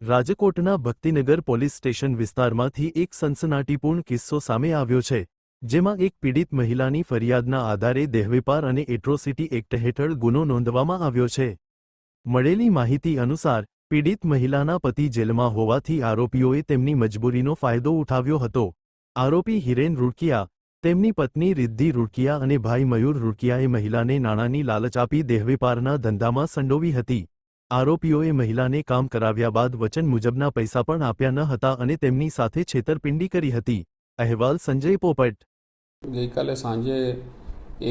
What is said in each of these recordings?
રાજકોટના Bhaktinagar police station વિસ્તારમાંથી એક સનસનાટીપૂર્ણ કિસ્સો સામે આવ્યો છે, જેમાં એક પીડિત મહિલાની ફરિયાદના આધારે દેહવેપાર અને એટ્રોસિટી એક્ટ હેઠળ ગુનો નોંધવામાં આવ્યો છે। મળેલી માહિતી અનુસાર, પીડિત મહિલાના પતિ જેલમાં હોવાથી આરોપીઓએ તેમની મજબૂરીનો ફાયદો ઉઠાવ્યો હતો। આરોપી હિરેન રૂડકિયા, તેમની પત્ની રિદ્ધિ રૂડકિયા અને ભાઈ મયુર રૂડકિયાએ મહિલાને નાણાંની લાલચ આપી દેહવેપારના ધંધામાં સંડોવી હતી। આરોપીઓએ મહિલાને કામ કરાવ્યા બાદ વચન મુજબના પૈસા પણ આપ્યા ન હતા અને તેમની સાથે છેતરપિંડી કરી હતી। અહેવાલ સંજય પોપટ। ગઈકાલે સાંજે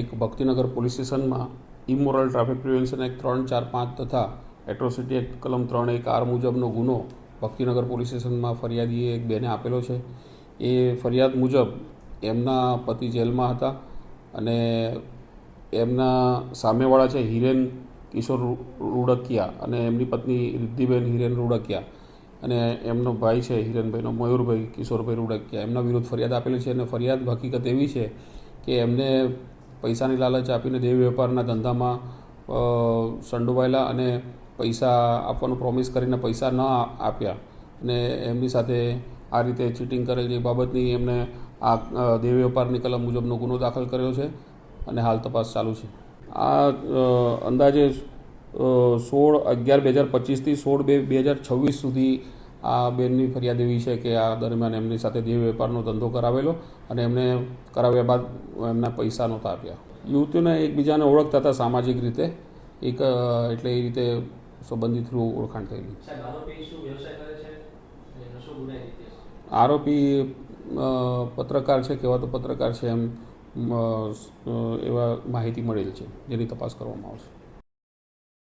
એક ભક્તિનગર પોલીસ સ્ટેશનમાં ઇમોરલ ટ્રાફિક પ્રિવેન્શન એક્ટ 345 તથા એટ્રોસિટી એક્ટ કલમ 3(1)(r) મુજબનો ગુનો ભક્તિનગર પોલીસ સ્ટેશનમાં ફરિયાદીએ એક બેને આપેલો છે। એ ફરિયાદ મુજબ એમના પતિ જેલમાં હતા અને એમના સામેવાળા છે હિરેન કિશોર રૂડકિયા અને એમની પત્ની રિદ્ધિબેન હિરેન રૂડકિયા અને એમનો ભાઈ છે હિરેનભાઈનો મયુરભાઈ કિશોરભાઈ રૂડકિયા, એમના વિરુદ્ધ ફરિયાદ આપેલી છે। અને ફરિયાદ હકીકત એવી છે કે એમને પૈસાની લાલચ આપીને દેહ વેપારના ધંધામાં સંડોવાયેલા અને પૈસા આપવાનું પ્રોમિસ કરીને પૈસા ન આપ્યા અને એમની સાથે આ રીતે ચીટિંગ કરેલ જે બાબતની એમને આ દેહ વેપારની કલમ મુજબનો ગુનો દાખલ કર્યો છે અને હાલ તપાસ ચાલુ છે। આ અંદાજે 16/11/2025 થી 16/2/2026 સુધી આ બેનની ફરિયાદ એવી છે કે આ દરમિયાન એમની સાથે દેહ વેપારનો ધંધો કરાવેલો અને એમને કરાવ્યા બાદ એમના પૈસા નહોતા આપ્યા। યુવતીઓને એકબીજાને ઓળખતા હતા સામાજિક રીતે, એટલે એ રીતે સંબંધિત થ્રુ ઓળખાણ થયેલી। આરોપી પત્રકાર છે, કહેવાતો પત્રકાર છે એમ એવા માહિતી મળેલ છે, જેની તપાસ કરવામાં આવશે।